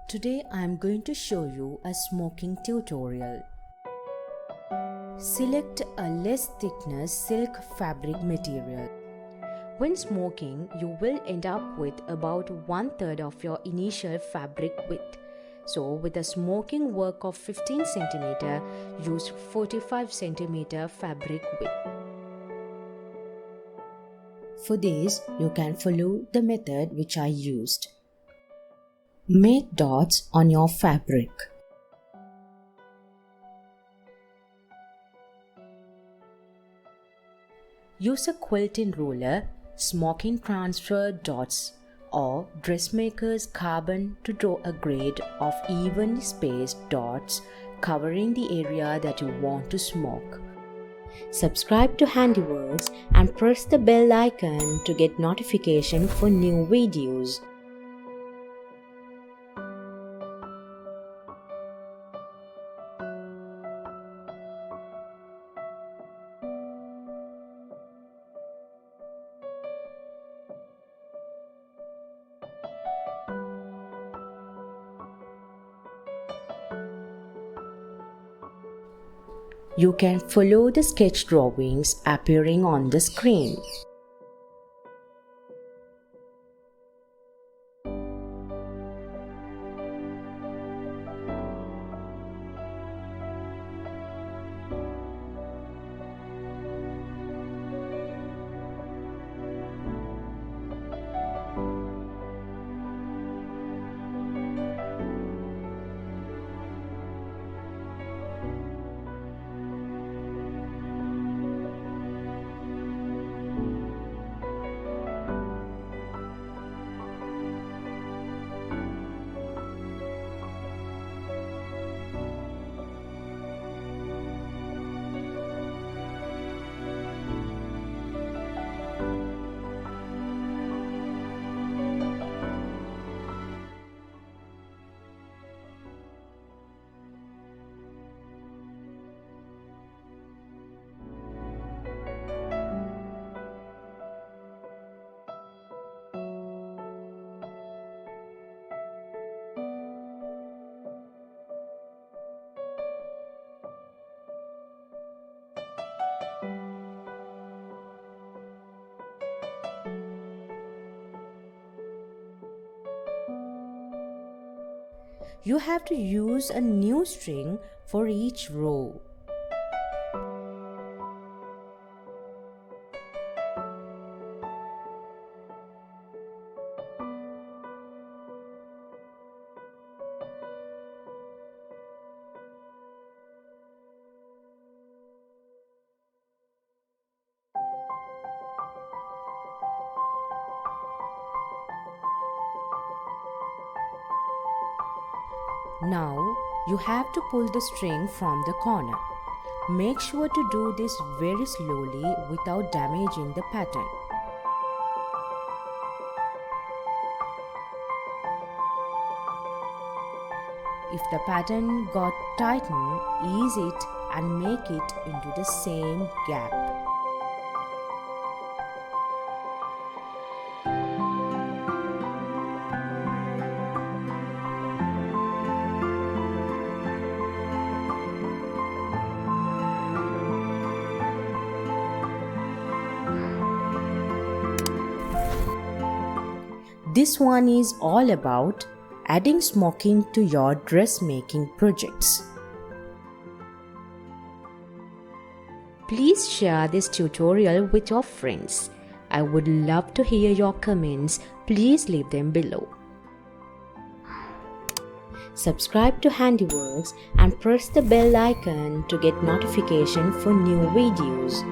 Today I am going to show you a smoking tutorial. Select a less thickness silk fabric material. When smoking, you will end up with about 1/3 of your initial fabric width. So with a smoking work of 15 cm, use 45 cm fabric width. For this, you can follow the method which I used. Make dots on your fabric. Use a quilting ruler, smocking transfer dots or dressmaker's carbon to draw a grid of evenly spaced dots covering the area that you want to smoke. Subscribe to Handiworks and press the bell icon to get notification for new videos. You can follow the sketch drawings appearing on the screen. You have to use a new string for each row. Now, you have to pull the string from the corner. Make sure to do this very slowly without damaging the pattern. If the pattern got tightened, ease it and make it into the same gap. This one is all about adding smocking to your dressmaking projects. Please share this tutorial with your friends. I would love to hear your comments. Please leave them below. Subscribe to Handiworks and press the bell icon to get notification for new videos.